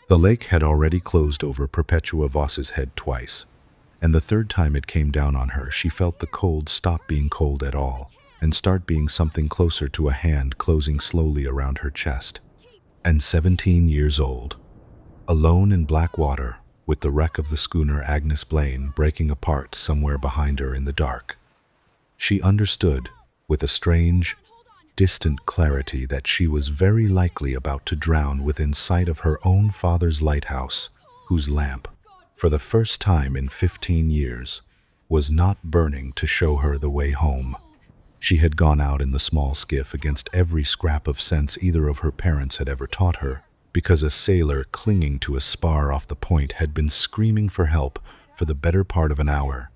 The lake had already closed over Perpetua Voss's head twice, and the third time it came down on her, she felt the cold stop being cold at all and start being something closer to a hand closing slowly around her chest. And 17 years old, alone in black water, with the wreck of the schooner Agnes Blaine breaking apart somewhere behind her in the dark. She understood, with a strange, distant clarity, that she was very likely about to drown within sight of her own father's lighthouse, whose lamp, for the first time in 15 years, was not burning to show her the way home. She had gone out in the small skiff against every scrap of sense either of her parents had ever taught her, because a sailor clinging to a spar off the point had been screaming for help for the better part of an hour,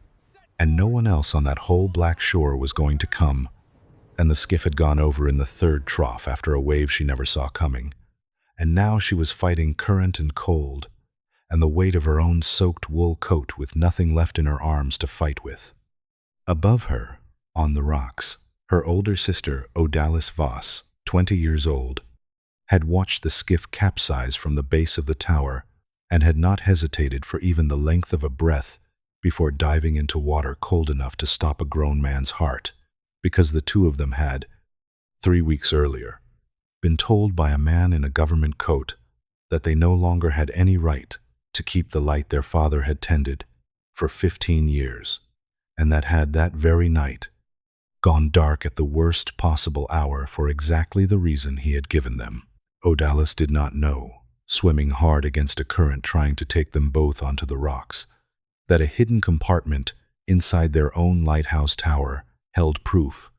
and no one else on that whole black shore was going to come, and the skiff had gone over in the third trough after a wave she never saw coming, and now she was fighting current and cold, and the weight of her own soaked wool coat with nothing left in her arms to fight with. Above her, on the rocks, her older sister, Odalis Voss, 20 years old, had watched the skiff capsize from the base of the tower and had not hesitated for even the length of a breath before diving into water cold enough to stop a grown man's heart, because the two of them had, 3 weeks earlier, been told by a man in a government coat that they no longer had any right to keep the light their father had tended for 15 years, and that had that very night gone dark at the worst possible hour for exactly the reason he had given them. Odalis did not know, swimming hard against a current trying to take them both onto the rocks, that a hidden compartment inside their own lighthouse tower held proof,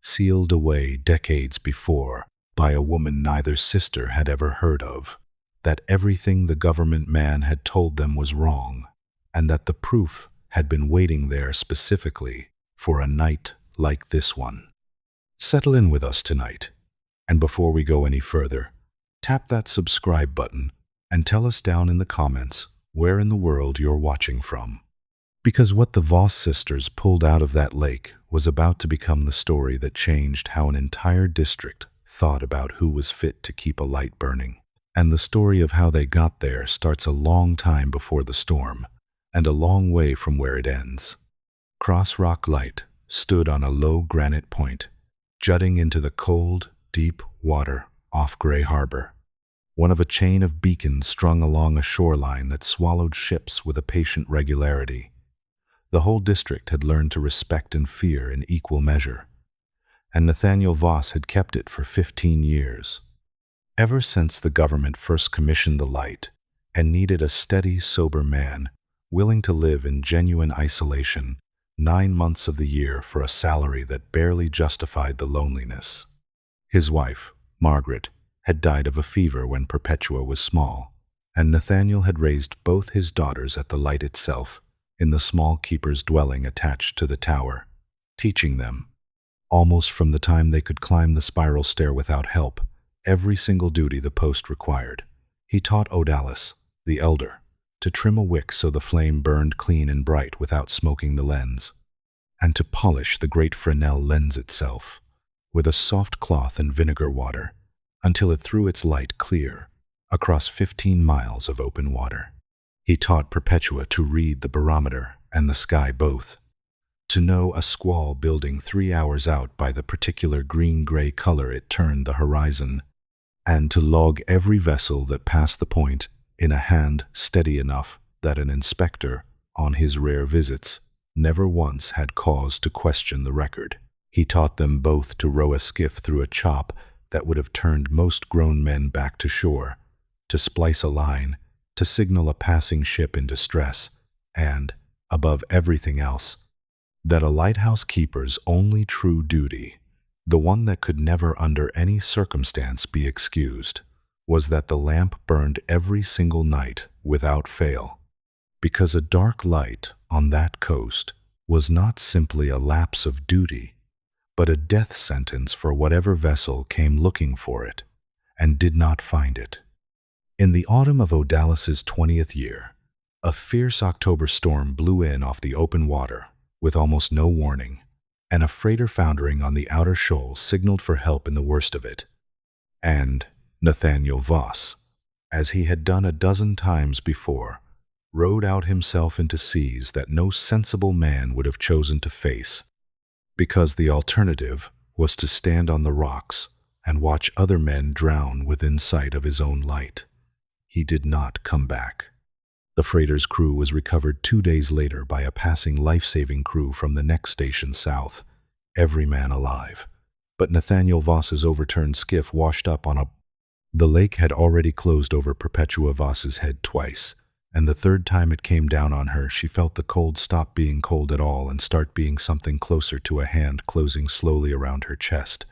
sealed away decades before by a woman neither sister had ever heard of, that everything the government man had told them was wrong, and that the proof had been waiting there specifically for a night like this one. Settle in with us tonight, and before we go any further, tap that subscribe button and tell us down in the comments where in the world you're watching from. Because what the Voss sisters pulled out of that lake was about to become the story that changed how an entire district thought about who was fit to keep a light burning. And the story of how they got there starts a long time before the storm, and a long way from where it ends. Cross Rock Light stood on a low granite point, jutting into the cold, deep water off Gray Harbor, one of a chain of beacons strung along a shoreline that swallowed ships with a patient regularity. The whole district had learned to respect and fear in equal measure, and Nathaniel Voss had kept it for 15 years. Ever since the government first commissioned the light and needed a steady, sober man willing to live in genuine isolation 9 months of the year for a salary that barely justified the loneliness. His wife, Margaret, had died of a fever when Perpetua was small, and Nathaniel had raised both his daughters at the light itself, in the small keeper's dwelling attached to the tower, teaching them, almost from the time they could climb the spiral stair without help, every single duty the post required. He taught Odalis, the elder, to trim a wick so the flame burned clean and bright without smoking the lens, and to polish the great Fresnel lens itself with a soft cloth and vinegar water until it threw its light clear across 15 miles of open water. He taught Perpetua to read the barometer and the sky both, to know a squall building 3 hours out by the particular green-gray color it turned the horizon, and to log every vessel that passed the point in a hand steady enough that an inspector, on his rare visits, never once had cause to question the record. He taught them both to row a skiff through a chop that would have turned most grown men back to shore, to splice a line, to signal a passing ship in distress, and, above everything else, that a lighthouse keeper's only true duty, the one that could never under any circumstance be excused, was that the lamp burned every single night without fail, because a dark light on that coast was not simply a lapse of duty, but a death sentence for whatever vessel came looking for it and did not find it. In the autumn of Odalis's 20th year, a fierce October storm blew in off the open water with almost no warning, and a freighter foundering on the outer shoal signaled for help in the worst of it. And Nathaniel Voss, as he had done a dozen times before, rowed out himself into seas that no sensible man would have chosen to face, because the alternative was to stand on the rocks and watch other men drown within sight of his own light. He did not come back. The freighter's crew was recovered 2 days later by a passing life-saving crew from the next station south, every man alive. But Nathaniel Voss's overturned skiff washed up on a... The lake had already closed over Perpetua Voss's head twice, and the third time it came down on her, she felt the cold stop being cold at all and start being something closer to a hand closing slowly around her chest.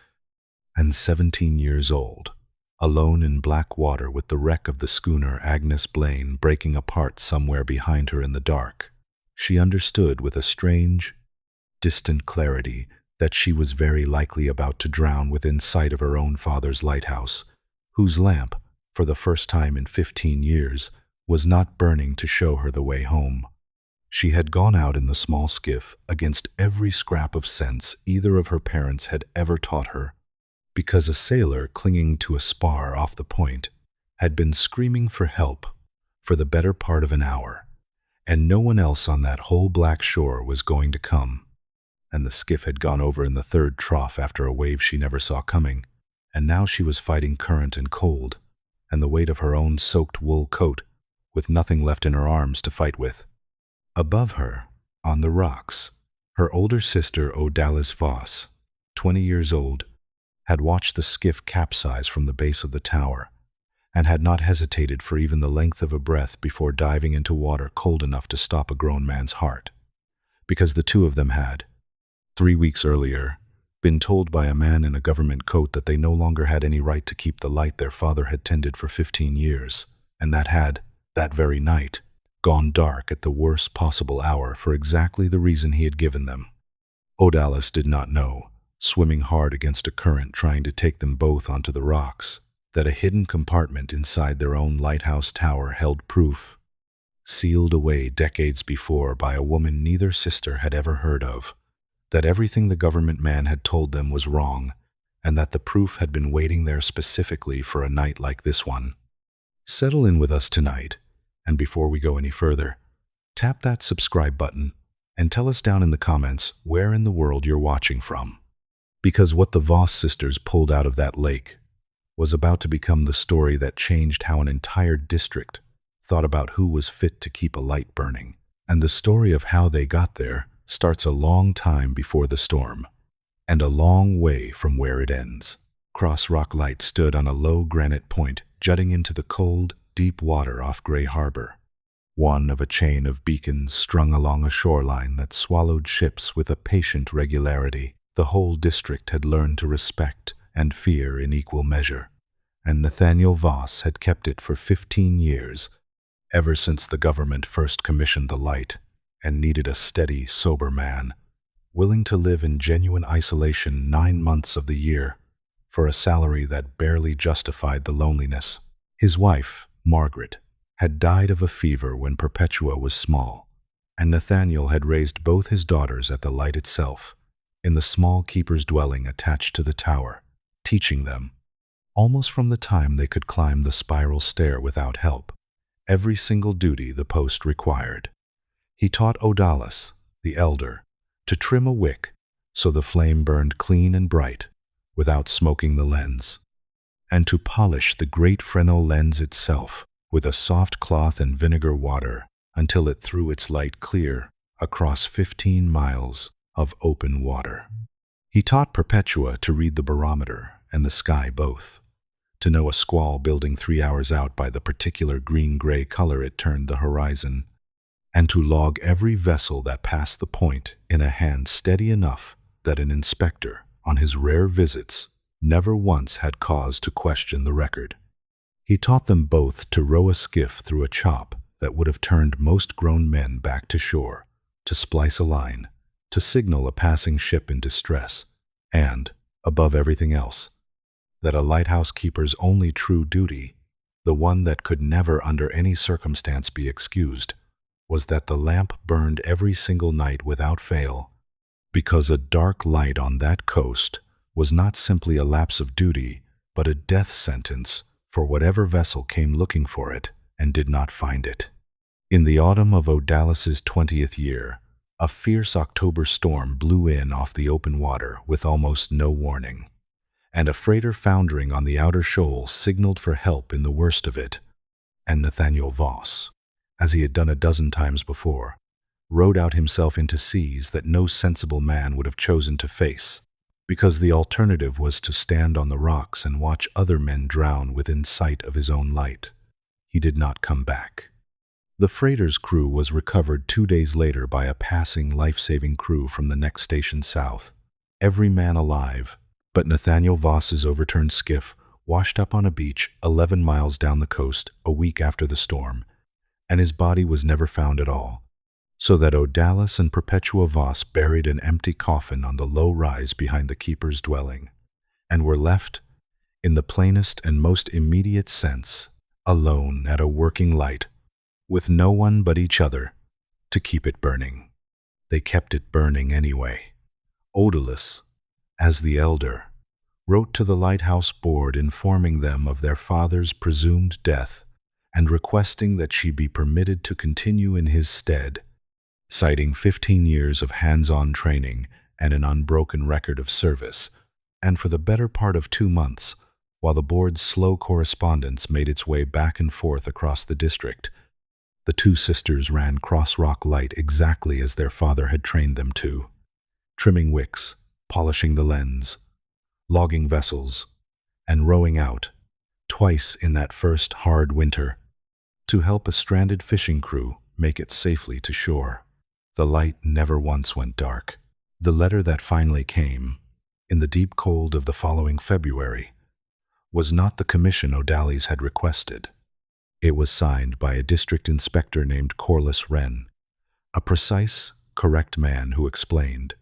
And 17 years old, alone in black water with the wreck of the schooner Agnes Blaine breaking apart somewhere behind her in the dark, she understood with a strange, distant clarity that she was very likely about to drown within sight of her own father's lighthouse, whose lamp, for the first time in 15 years, was not burning to show her the way home. She had gone out in the small skiff against every scrap of sense either of her parents had ever taught her, because a sailor clinging to a spar off the point had been screaming for help for the better part of an hour, and no one else on that whole black shore was going to come. And the skiff had gone over in the third trough after a wave she never saw coming, and now she was fighting current and cold, and the weight of her own soaked wool coat, with nothing left in her arms to fight with. Above her, on the rocks, her older sister Odalis Voss, 20 years old, had watched the skiff capsize from the base of the tower, and had not hesitated for even the length of a breath before diving into water cold enough to stop a grown man's heart, because the two of them had, 3 weeks earlier, been told by a man in a government coat that they no longer had any right to keep the light their father had tended for 15 years, and that had, that very night, gone dark at the worst possible hour for exactly the reason he had given them. Odalis did not know, swimming hard against a current trying to take them both onto the rocks, that a hidden compartment inside their own lighthouse tower held proof, sealed away decades before by a woman neither sister had ever heard of, that everything the government man had told them was wrong, and that the proof had been waiting there specifically for a night like this one. Settle in with us tonight, and before we go any further, tap that subscribe button and tell us down in the comments where in the world you're watching from. Because what the Voss sisters pulled out of that lake was about to become the story that changed how an entire district thought about who was fit to keep a light burning. And the story of how they got there starts a long time before the storm, and a long way from where it ends. Cross Rock Light stood on a low granite point jutting into the cold, deep water off Gray Harbor, one of a chain of beacons strung along a shoreline that swallowed ships with a patient regularity the whole district had learned to respect and fear in equal measure, and Nathaniel Voss had kept it for 15 years, ever since the government first commissioned the light, and needed a steady, sober man, willing to live in genuine isolation 9 months of the year, for a salary that barely justified the loneliness. His wife, Margaret, had died of a fever when Perpetua was small, and Nathaniel had raised both his daughters at the light itself, in the small keeper's dwelling attached to the tower, teaching them, almost from the time they could climb the spiral stair without help, every single duty the post required. He taught Odalis, the elder, to trim a wick so the flame burned clean and bright without smoking the lens, and to polish the great Fresnel lens itself with a soft cloth and vinegar water until it threw its light clear across 15 miles of open water. He taught Perpetua to read the barometer and the sky both, to know a squall building 3 hours out by the particular green-gray color it turned the horizon, and to log every vessel that passed the point in a hand steady enough that an inspector, on his rare visits, never once had cause to question the record. He taught them both to row a skiff through a chop that would have turned most grown men back to shore, to splice a line, to signal a passing ship in distress, and, above everything else, that a lighthouse keeper's only true duty, the one that could never under any circumstance be excused, was that the lamp burned every single night without fail, because a dark light on that coast was not simply a lapse of duty, but a death sentence for whatever vessel came looking for it and did not find it. In the autumn of Odalis's 20th year, a fierce October storm blew in off the open water with almost no warning, and a freighter foundering on the outer shoal signaled for help in the worst of it, and Nathaniel Voss, as he had done a dozen times before, rowed out himself into seas that no sensible man would have chosen to face, because the alternative was to stand on the rocks and watch other men drown within sight of his own light. He did not come back. The freighter's crew was recovered 2 days later by a passing life-saving crew from the next station south. Every man alive, but Nathaniel Voss's overturned skiff washed up on a beach 11 miles down the coast a week after the storm, and his body was never found at all, so that Odalis and Perpetua Voss buried an empty coffin on the low rise behind the keeper's dwelling, and were left, in the plainest and most immediate sense, alone at a working light, with no one but each other to keep it burning. They kept it burning anyway. Odalis, as the elder, wrote to the lighthouse board informing them of their father's presumed death and requesting that she be permitted to continue in his stead, citing 15 years of hands-on training and an unbroken record of service, and for the better part of 2 months, while the board's slow correspondence made its way back and forth across the district, the two sisters ran Cross Rock Light exactly as their father had trained them to, trimming wicks, polishing the lens, logging vessels, and rowing out, twice in that first hard winter, to help a stranded fishing crew make it safely to shore. The light never once went dark. The letter that finally came, in the deep cold of the following February, was not the commission Odalis had requested. It was signed by a district inspector named Corliss Wren, a precise, correct man who explained,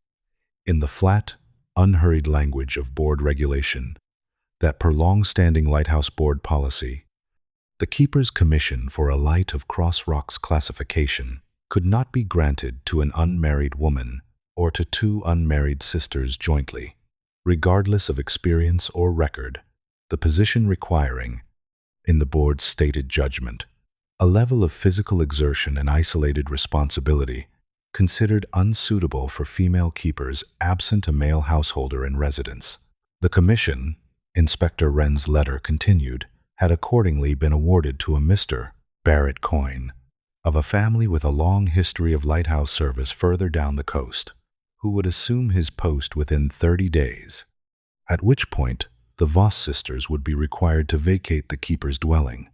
in the flat, unhurried language of board regulation, that per long-standing lighthouse board policy, the keeper's commission for a light of Cross Rock's classification could not be granted to an unmarried woman or to 2 unmarried sisters jointly, regardless of experience or record, the position requiring, in the board's stated judgment, a level of physical exertion and isolated responsibility considered unsuitable for female keepers absent a male householder in residence. The commission, Inspector Wren's letter continued, had accordingly been awarded to a Mr. Barrett Coyne, of a family with a long history of lighthouse service further down the coast, who would assume his post within 30 days, at which point the Voss sisters would be required to vacate the keeper's dwelling,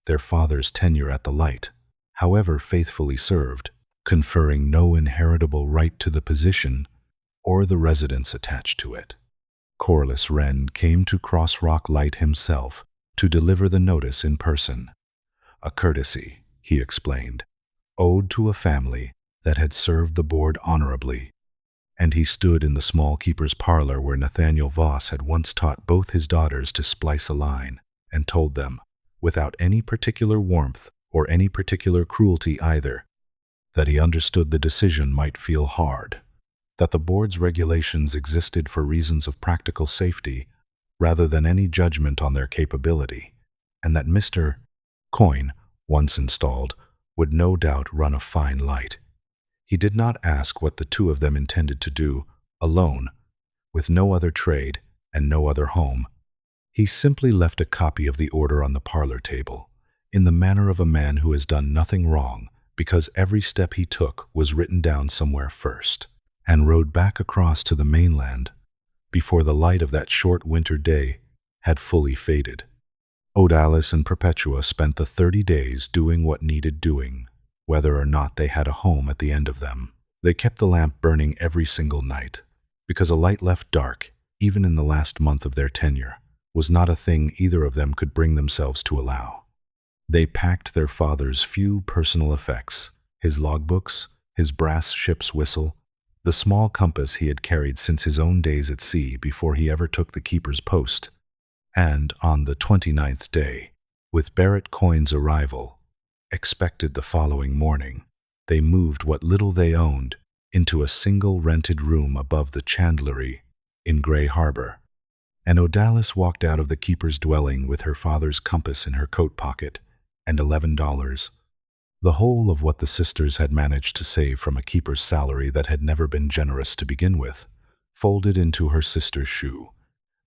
their father's tenure at the light, however faithfully served, conferring no inheritable right to the position or the residence attached to it. Corliss Wren came to Cross Rock Light himself to deliver the notice in person, a courtesy, he explained, owed to a family that had served the board honorably, and he stood in the small keeper's parlor where Nathaniel Voss had once taught both his daughters to splice a line, and told them, without any particular warmth or any particular cruelty either, that he understood the decision might feel hard, that the board's regulations existed for reasons of practical safety rather than any judgment on their capability, and that Mr. Coyne, once installed, would no doubt run a fine light. He did not ask what the 2 of them intended to do, alone, with no other trade and no other home. He simply left a copy of the order on the parlor table, in the manner of a man who has done nothing wrong, because every step he took was written down somewhere first, and rode back across to the mainland before the light of that short winter day had fully faded. Odalis and Perpetua spent the 30 days doing what needed doing, whether or not they had a home at the end of them. They kept the lamp burning every single night, because a light left dark, even in the last month of their tenure, was not a thing either of them could bring themselves to allow. They packed their father's few personal effects, his logbooks, his brass ship's whistle, the small compass he had carried since his own days at sea before he ever took the keeper's post, and on the 29th day, with Barrett Coyne's arrival, expected the following morning, they moved what little they owned into a single rented room above the chandlery in Gray Harbor. And Odalis walked out of the keeper's dwelling with her father's compass in her coat pocket and $11, the whole of what the sisters had managed to save from a keeper's salary that had never been generous to begin with, folded into her sister's shoe.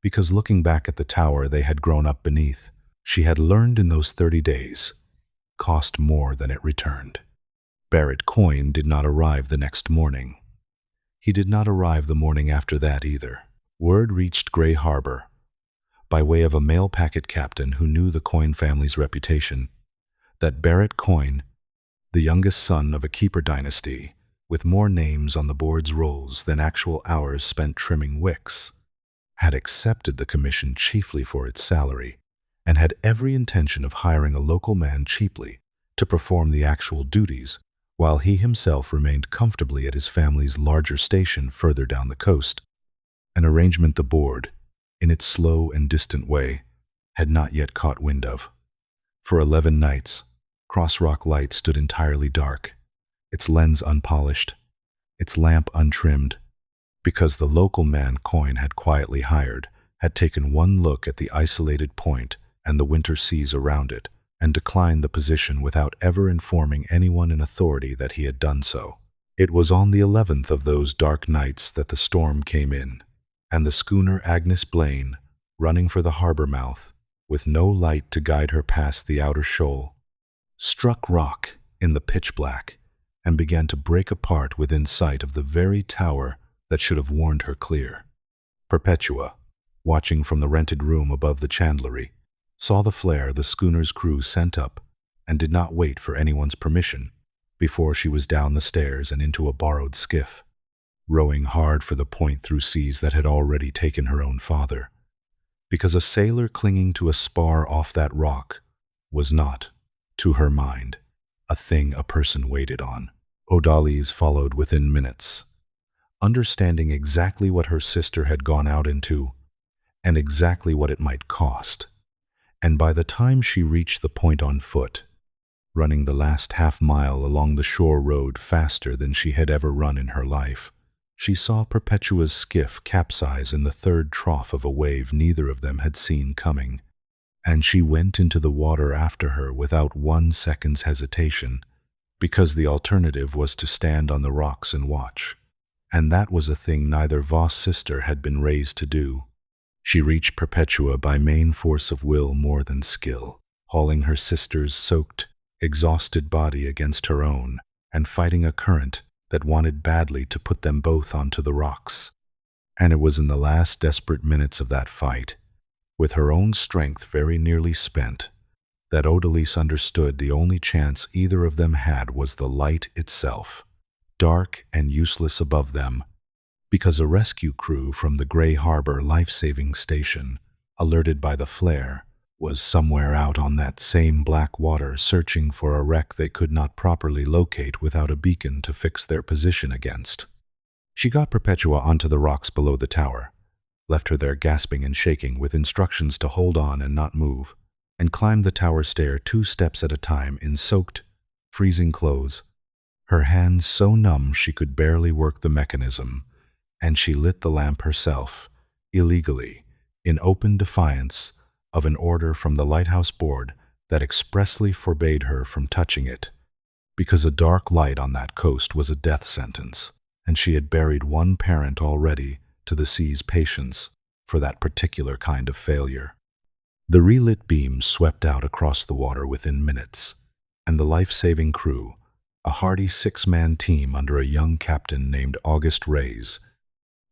Because looking back at the tower they had grown up beneath, she had learned in those 30 days, cost more than it returned. Barrett Coyne did not arrive the next morning. He did not arrive the morning after that either. Word reached Gray Harbor, by way of a mail packet captain who knew the Coyne family's reputation, that Barrett Coyne, the youngest son of a keeper dynasty, with more names on the board's rolls than actual hours spent trimming wicks, had accepted the commission chiefly for its salary, and had every intention of hiring a local man cheaply to perform the actual duties, while he himself remained comfortably at his family's larger station further down the coast, an arrangement the board, in its slow and distant way, had not yet caught wind of. For 11 nights, Cross Rock Light stood entirely dark, its lens unpolished, its lamp untrimmed, because the local man Coyne had quietly hired had taken one look at the isolated point and the winter seas around it, and declined the position without ever informing anyone in authority that he had done so. It was on the 11th of those dark nights that the storm came in, and the schooner Agnes Blaine, running for the harbor mouth, with no light to guide her past the outer shoal, struck rock in the pitch black and began to break apart within sight of the very tower that should have warned her clear. Perpetua, watching from the rented room above the chandlery, saw the flare the schooner's crew sent up and did not wait for anyone's permission before she was down the stairs and into a borrowed skiff, rowing hard for the point through seas that had already taken her own father, because a sailor clinging to a spar off that rock was not, to her mind, a thing a person waited on. Odalis followed within minutes, understanding exactly what her sister had gone out into and exactly what it might cost. And by the time she reached the point on foot, running the last half-mile along the shore road faster than she had ever run in her life, she saw Perpetua's skiff capsize in the third trough of a wave neither of them had seen coming, and she went into the water after her without 1 second's hesitation, because the alternative was to stand on the rocks and watch, and that was a thing neither Voss sister had been raised to do. She reached Perpetua by main force of will more than skill, hauling her sister's soaked, exhausted body against her own, and fighting a current that wanted badly to put them both onto the rocks. And it was in the last desperate minutes of that fight, with her own strength very nearly spent, that Odalis understood the only chance either of them had was the light itself, dark and useless above them, because a rescue crew from the Gray Harbor life-saving station, alerted by the flare, was somewhere out on that same black water searching for a wreck they could not properly locate without a beacon to fix their position against. She got Perpetua onto the rocks below the tower, left her there gasping and shaking with instructions to hold on and not move, and climbed the tower stair 2 steps at a time in soaked, freezing clothes, her hands so numb she could barely work the mechanism, and she lit the lamp herself, illegally, in open defiance of an order from the lighthouse board that expressly forbade her from touching it, because a dark light on that coast was a death sentence, and she had buried one parent already to the sea's patience for that particular kind of failure. The relit beams swept out across the water within minutes, and the life-saving crew, a hardy 6-man team under a young captain named August Reyes,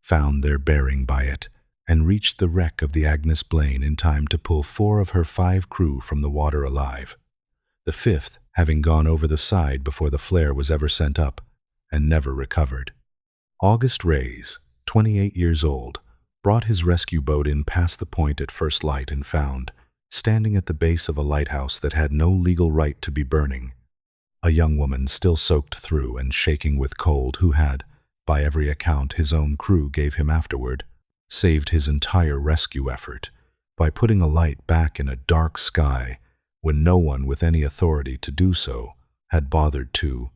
found their bearing by it and reached the wreck of the Agnes Blaine in time to pull 4 of her 5 crew from the water alive, the 5th having gone over the side before the flare was ever sent up and never recovered. August Reyes, 28 years old, brought his rescue boat in past the point at first light and found, standing at the base of a lighthouse that had no legal right to be burning, a young woman still soaked through and shaking with cold who had, by every account his own crew gave him afterward, saved his entire rescue effort by putting a light back in a dark sky when no one with any authority to do so had bothered to.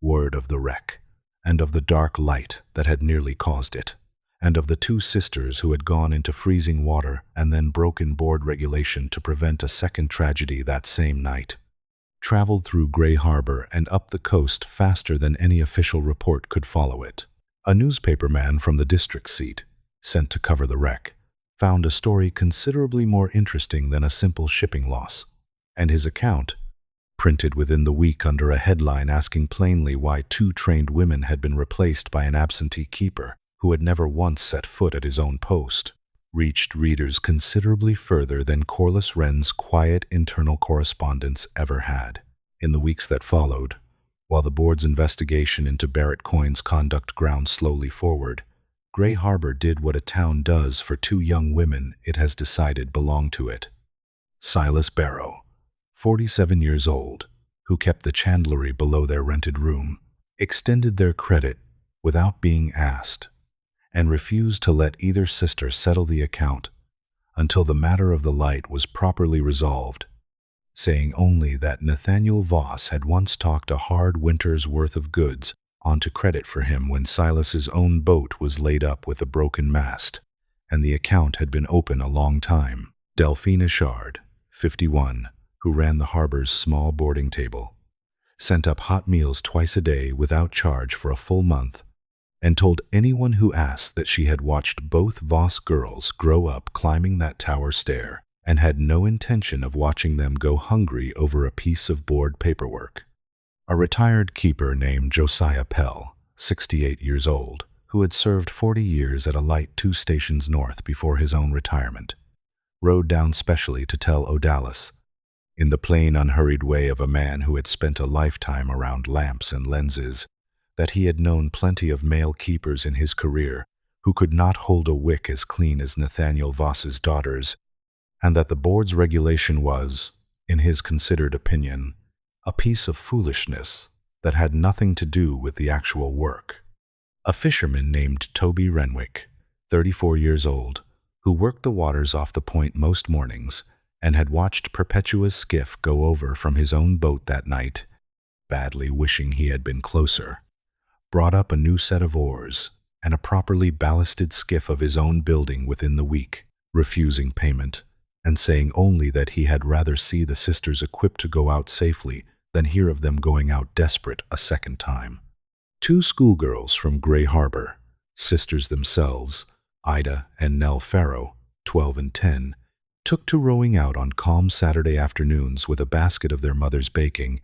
Word of the wreck, and of the dark light that had nearly caused it, and of the two sisters who had gone into freezing water and then broken board regulation to prevent a second tragedy that same night. Traveled through Gray Harbor and up the coast faster than any official report could follow it. A newspaperman from the district seat, sent to cover the wreck, found a story considerably more interesting than a simple shipping loss, and his account, printed within the week under a headline asking plainly why 2 trained women had been replaced by an absentee keeper who had never once set foot at his own post, reached readers considerably further than Corliss Wren's quiet internal correspondence ever had. In the weeks that followed, while the board's investigation into Barrett Coyne's conduct ground slowly forward, Gray Harbor did what a town does for 2 young women it has decided belong to it. Silas Barrow, 47 years old, who kept the chandlery below their rented room, extended their credit without being asked, and refused to let either sister settle the account until the matter of the light was properly resolved, saying only that Nathaniel Voss had once talked a hard winter's worth of goods onto credit for him when Silas's own boat was laid up with a broken mast, and the account had been open a long time. Delphine Ishard, 51, who ran the harbor's small boarding table, sent up hot meals twice a day without charge for a full month, and told anyone who asked that she had watched both Voss girls grow up climbing that tower stair and had no intention of watching them go hungry over a piece of board paperwork. A retired keeper named Josiah Pell, 68 years old, who had served 40 years at a light 2 stations north before his own retirement, rode down specially to tell Odalis, in the plain, unhurried way of a man who had spent a lifetime around lamps and lenses, that he had known plenty of male keepers in his career who could not hold a wick as clean as Nathaniel Voss's daughters, and that the board's regulation was, in his considered opinion, a piece of foolishness that had nothing to do with the actual work. A fisherman named Toby Renwick, 34 years old, who worked the waters off the point most mornings and had watched Perpetua's skiff go over from his own boat that night, badly wishing he had been closer, brought up a new set of oars and a properly ballasted skiff of his own building within the week, refusing payment and saying only that he had rather see the sisters equipped to go out safely than hear of them going out desperate a second time. 2 schoolgirls from Gray Harbor, sisters themselves, Ida and Nell Farrow, 12 and 10, took to rowing out on calm Saturday afternoons with a basket of their mother's baking,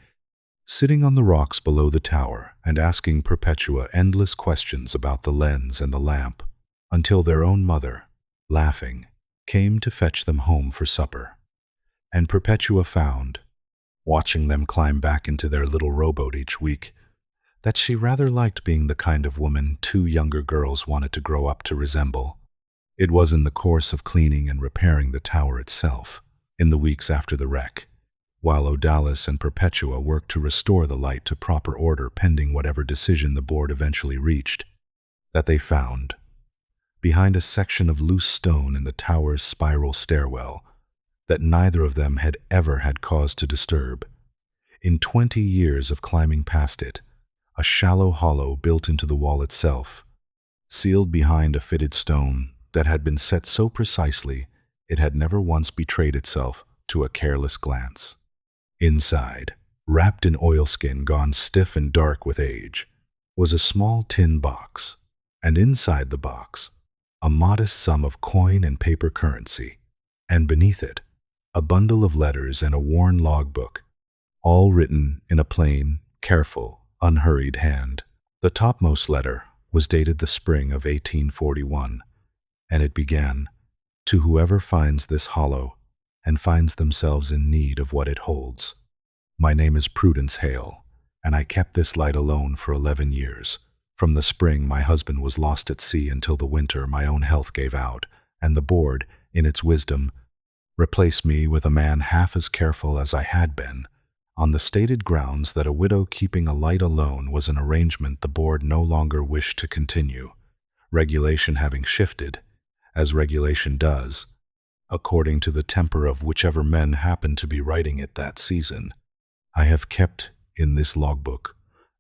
sitting on the rocks below the tower and asking Perpetua endless questions about the lens and the lamp, until their own mother, laughing, came to fetch them home for supper. And Perpetua found, watching them climb back into their little rowboat each week, that she rather liked being the kind of woman 2 younger girls wanted to grow up to resemble. It was in the course of cleaning and repairing the tower itself, in the weeks after the wreck, while Odalis and Perpetua worked to restore the light to proper order pending whatever decision the board eventually reached, that they found, behind a section of loose stone in the tower's spiral stairwell, that neither of them had ever had cause to disturb. In 20 years of climbing past it, a shallow hollow built into the wall itself, sealed behind a fitted stone that had been set so precisely it had never once betrayed itself to a careless glance. Inside, wrapped in oilskin gone stiff and dark with age, was a small tin box, and inside the box, a modest sum of coin and paper currency, and beneath it, a bundle of letters and a worn logbook, all written in a plain, careful, unhurried hand. The topmost letter was dated the spring of 1841, and it began, "To whoever finds this hollow and finds themselves in need of what it holds. My name is Prudence Hale, and I kept this light alone for 11 years. From the spring my husband was lost at sea until the winter my own health gave out, and the board, in its wisdom, replaced me with a man half as careful as I had been, on the stated grounds that a widow keeping a light alone was an arrangement the board no longer wished to continue, regulation having shifted, as regulation does, according to the temper of whichever men happened to be writing it that season. I have kept, in this logbook,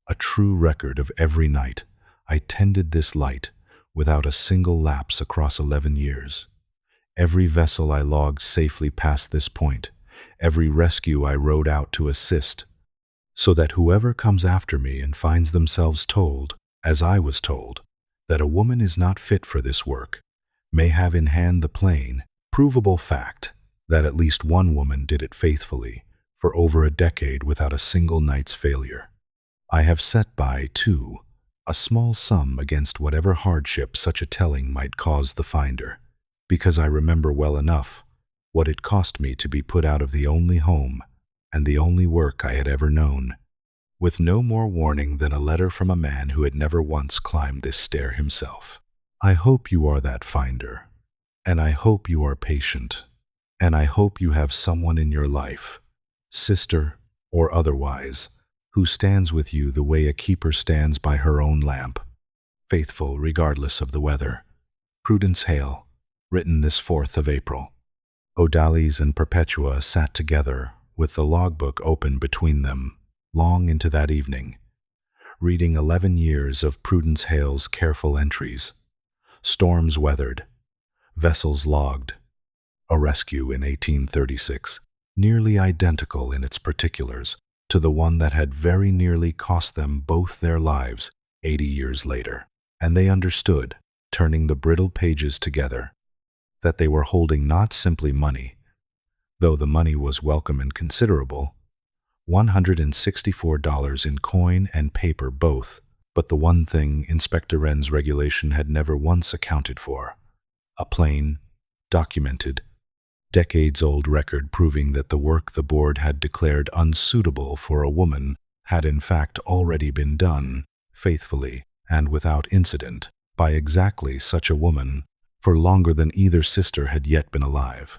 a true record of every night I tended this light without a single lapse across 11 years. Every vessel I logged safely past this point, every rescue I rowed out to assist, so that whoever comes after me and finds themselves told, as I was told, that a woman is not fit for this work, may have in hand the plain, provable fact that at least one woman did it faithfully for over a decade without a single night's failure. I have set by, too, a small sum against whatever hardship such a telling might cause the finder, because I remember well enough what it cost me to be put out of the only home and the only work I had ever known, with no more warning than a letter from a man who had never once climbed this stair himself. I hope you are that finder, and I hope you are patient, and I hope you have someone in your life, sister or otherwise, who stands with you the way a keeper stands by her own lamp, faithful regardless of the weather. Prudence Hale, written this 4th of April. O'Daly's and Perpetua sat together, with the logbook open between them, long into that evening, reading 11 years of Prudence Hale's careful entries. Storms weathered, vessels logged, a rescue in 1836, nearly identical in its particulars to the one that had very nearly cost them both their lives 80 years later. And they understood, turning the brittle pages together, that they were holding not simply money, though the money was welcome and considerable, $164 in coin and paper both, but the one thing Inspector Wren's regulation had never once accounted for, a plain, documented, decades-old record proving that the work the board had declared unsuitable for a woman had in fact already been done, faithfully and without incident, by exactly such a woman, for longer than either sister had yet been alive.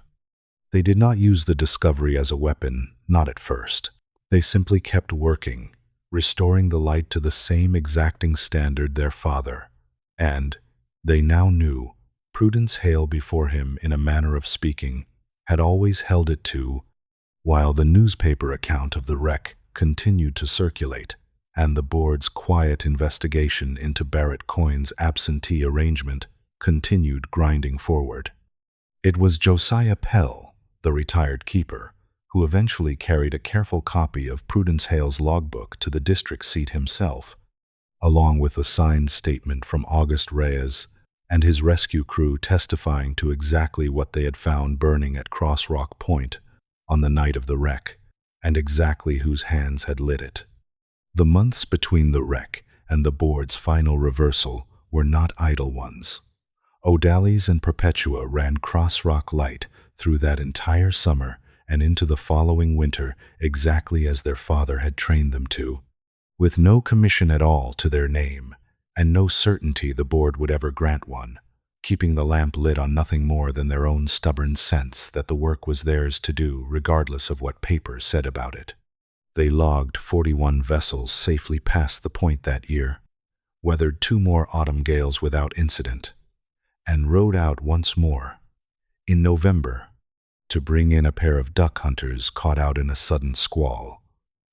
They did not use the discovery as a weapon, not at first. They simply kept working, restoring the light to the same exacting standard their father, and, they now knew, Prudence Hale before him, in a manner of speaking, had always held it to, while the newspaper account of the wreck continued to circulate, and the board's quiet investigation into Barrett Coyne's absentee arrangement continued grinding forward. It was Josiah Pell, the retired keeper, who eventually carried a careful copy of Prudence Hale's logbook to the district seat himself, along with a signed statement from August Reyes and his rescue crew testifying to exactly what they had found burning at Cross Rock Point on the night of the wreck, and exactly whose hands had lit it. The months between the wreck and the board's final reversal were not idle ones. O'Daly's and Perpetua ran Cross Rock Light through that entire summer and into the following winter exactly as their father had trained them to, with no commission at all to their name, and no certainty the board would ever grant one, keeping the lamp lit on nothing more than their own stubborn sense that the work was theirs to do regardless of what papers said about it. They logged 41 vessels safely past the point that year, weathered 2 more autumn gales without incident, and rowed out once more, in November, to bring in a pair of duck hunters caught out in a sudden squall,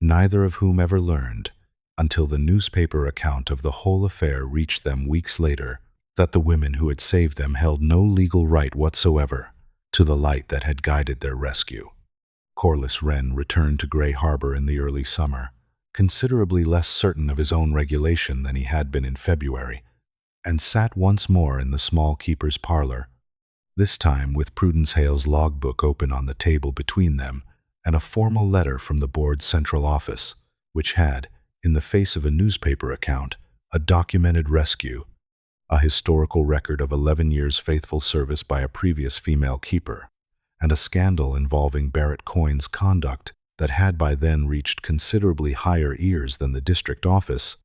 neither of whom ever learned, until the newspaper account of the whole affair reached them weeks later, that the women who had saved them held no legal right whatsoever to the light that had guided their rescue. Corliss Wren returned to Gray Harbor in the early summer, considerably less certain of his own regulation than he had been in February, and sat once more in the small keeper's parlor, this time with Prudence Hale's logbook open on the table between them and a formal letter from the board's central office, which had, in the face of a newspaper account, a documented rescue, a historical record of 11 years' faithful service by a previous female keeper, and a scandal involving Barrett Coyne's conduct that had by then reached considerably higher ears than the district office,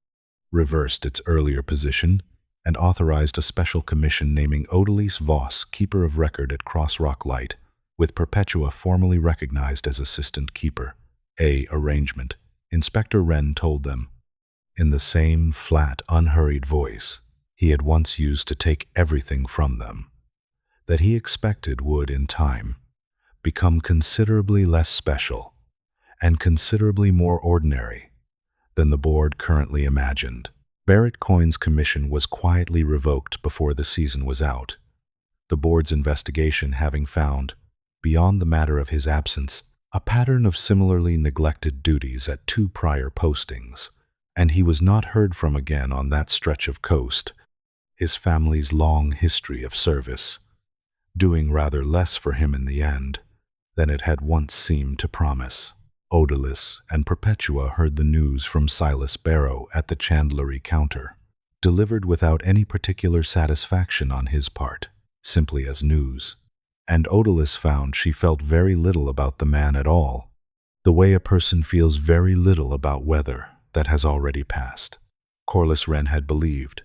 reversed its earlier position, and authorized a special commission naming Odalise Voss keeper of record at Cross Rock Light, with Perpetua formally recognized as assistant keeper. Arrangement, Inspector Wren told them, in the same flat, unhurried voice he had once used to take everything from them, that he expected would, in time, become considerably less special and considerably more ordinary than the board currently imagined. Barrett Coyne's commission was quietly revoked before the season was out, the board's investigation having found, beyond the matter of his absence, a pattern of similarly neglected duties at 2 prior postings, and he was not heard from again on that stretch of coast, his family's long history of service, doing rather less for him in the end than it had once seemed to promise. Odalis and Perpetua heard the news from Silas Barrow at the chandlery counter, delivered without any particular satisfaction on his part, simply as news. And Odalis found she felt very little about the man at all, the way a person feels very little about weather that has already passed. Corliss Wren had believed,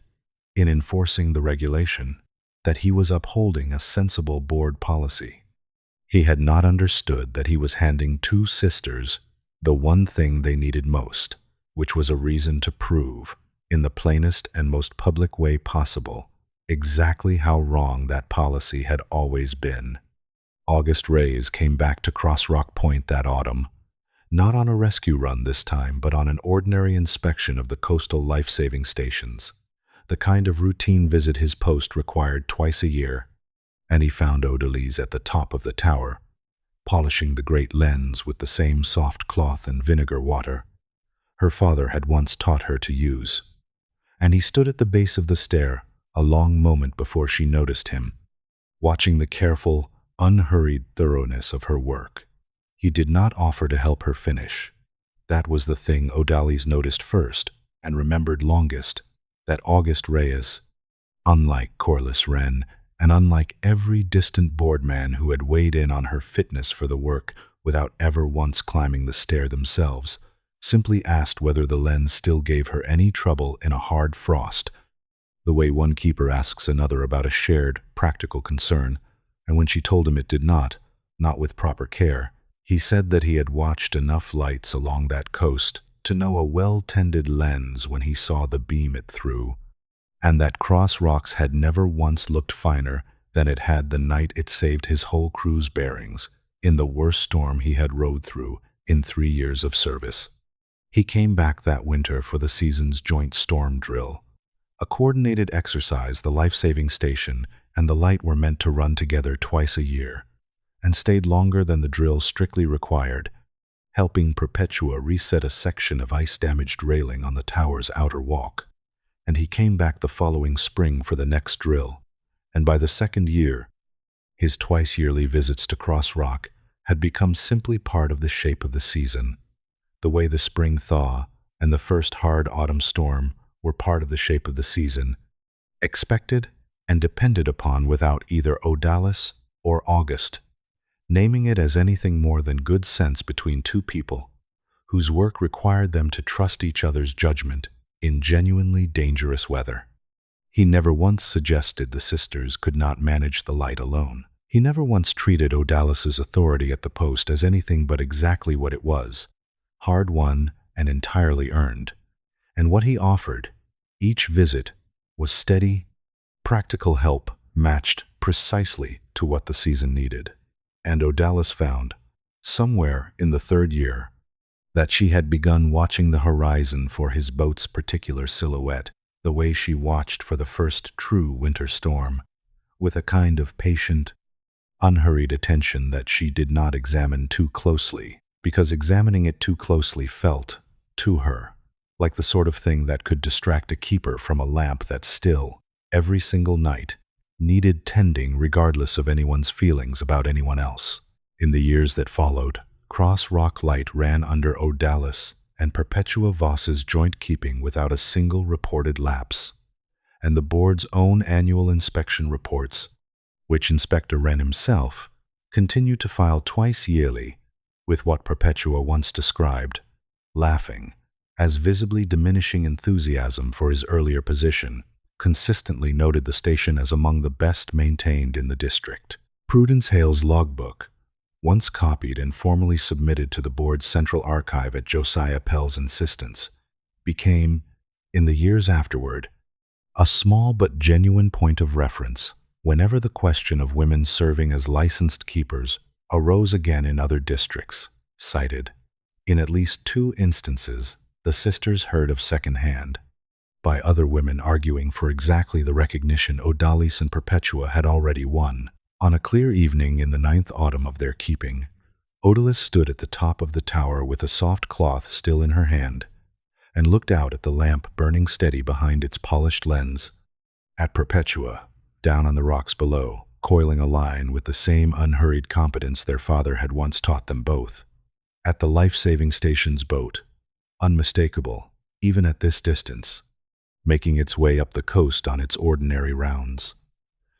in enforcing the regulation, that he was upholding a sensible board policy. He had not understood that he was handing 2 sisters the one thing they needed most, which was a reason to prove, in the plainest and most public way possible, exactly how wrong that policy had always been. August Reyes came back to Cross Rock Point that autumn, not on a rescue run this time, but on an ordinary inspection of the coastal life-saving stations, the kind of routine visit his post required twice a year, and he found Odalis at the top of the tower, polishing the great lens with the same soft cloth and vinegar water her father had once taught her to use, and he stood at the base of the stair a long moment before she noticed him, watching the careful, unhurried thoroughness of her work. He did not offer to help her finish. That was the thing Odalis noticed first and remembered longest, that August Reyes, unlike Corliss Wren, and unlike every distant boardman who had weighed in on her fitness for the work without ever once climbing the stair themselves, simply asked whether the lens still gave her any trouble in a hard frost, the way one keeper asks another about a shared, practical concern, and when she told him it did not with proper care, he said that he had watched enough lights along that coast to know a well-tended lens when he saw the beam it threw, and that Cross Rocks had never once looked finer than it had the night it saved his whole crew's bearings in the worst storm he had rode through in 3 years of service. He came back that winter for the season's joint storm drill, a coordinated exercise the life-saving station and the light were meant to run together twice a year, and stayed longer than the drill strictly required, helping Perpetua reset a section of ice-damaged railing on the tower's outer walk. And he came back the following spring for the next drill, and by the 2nd year, his twice-yearly visits to Cross Rock had become simply part of the shape of the season, the way the spring thaw and the first hard autumn storm were part of the shape of the season, expected and depended upon without either Odalis or August, naming it as anything more than good sense between 2 people, whose work required them to trust each other's judgment in genuinely dangerous weather. He never once suggested the sisters could not manage the light alone. He never once treated Odalis's authority at the post as anything but exactly what it was, hard-won and entirely earned. And what he offered, each visit, was steady, practical help matched precisely to what the season needed. And Odalis found, somewhere in the 3rd year, that she had begun watching the horizon for his boat's particular silhouette, the way she watched for the first true winter storm, with a kind of patient, unhurried attention that she did not examine too closely, because examining it too closely felt, to her, like the sort of thing that could distract a keeper from a lamp that still, every single night, needed tending regardless of anyone's feelings about anyone else. In the years that followed, Cross Rock Light ran under Odalis and Perpetua Voss's joint keeping without a single reported lapse, and the board's own annual inspection reports, which Inspector Wren himself continued to file twice yearly, with what Perpetua once described, laughing, as visibly diminishing enthusiasm for his earlier position, consistently noted the station as among the best maintained in the district. Prudence Hale's logbook, once copied and formally submitted to the board's central archive at Josiah Pell's insistence, became, in the years afterward, a small but genuine point of reference whenever the question of women serving as licensed keepers arose again in other districts, cited, in at least 2 instances, the sisters heard of secondhand, by other women arguing for exactly the recognition Odalis and Perpetua had already won. On a clear evening in the 9th autumn of their keeping, Odalis stood at the top of the tower with a soft cloth still in her hand, and looked out at the lamp burning steady behind its polished lens, at Perpetua, down on the rocks below, coiling a line with the same unhurried competence their father had once taught them both, at the life-saving station's boat, unmistakable, even at this distance, making its way up the coast on its ordinary rounds.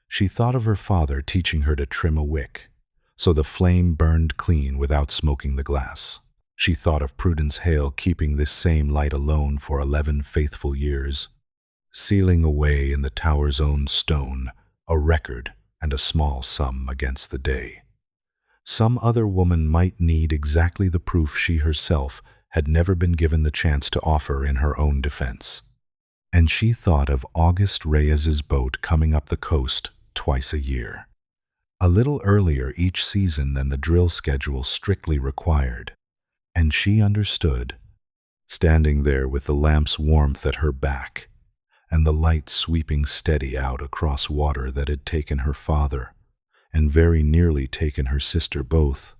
She thought of her father teaching her to trim a wick, so the flame burned clean without smoking the glass. She thought of Prudence Hale keeping this same light alone for 11 faithful years, sealing away in the tower's own stone a record and a small sum against the day. Some other woman might need exactly the proof she herself had never been given the chance to offer in her own defense. And she thought of August Reyes's boat coming up the coast twice a year, a little earlier each season than the drill schedule strictly required. And she understood, standing there with the lamp's warmth at her back, and the light sweeping steady out across water that had taken her father, and very nearly taken her sister both,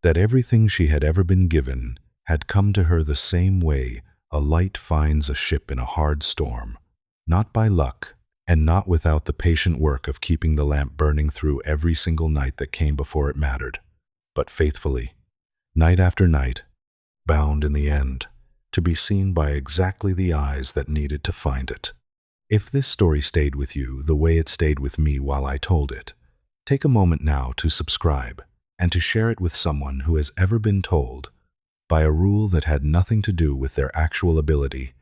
that everything she had ever been given had come to her the same way a light finds a ship in a hard storm, not by luck, and not without the patient work of keeping the lamp burning through every single night that came before it mattered, but faithfully, night after night, bound in the end, to be seen by exactly the eyes that needed to find it. If this story stayed with you the way it stayed with me while I told it, take a moment now to subscribe and to share it with someone who has ever been told, by a rule that had nothing to do with their actual ability,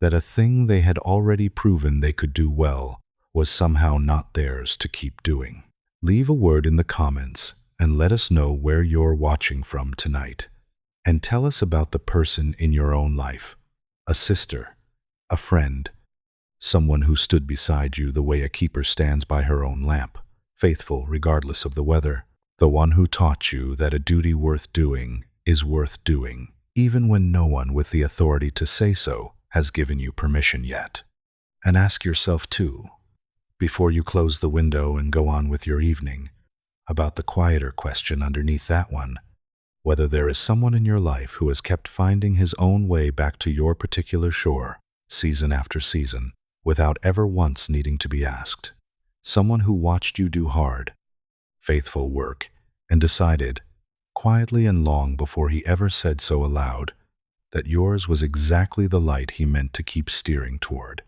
that a thing they had already proven they could do well was somehow not theirs to keep doing. Leave a word in the comments and let us know where you're watching from tonight. And tell us about the person in your own life, a sister, a friend, someone who stood beside you the way a keeper stands by her own lamp, faithful regardless of the weather, the one who taught you that a duty worth doing is worth doing, even when no one with the authority to say so has given you permission yet. And ask yourself too, before you close the window and go on with your evening, about the quieter question underneath that one, whether there is someone in your life who has kept finding his own way back to your particular shore, season after season, without ever once needing to be asked. Someone who watched you do hard, faithful work, and decided, quietly and long before he ever said so aloud, that yours was exactly the light he meant to keep steering toward.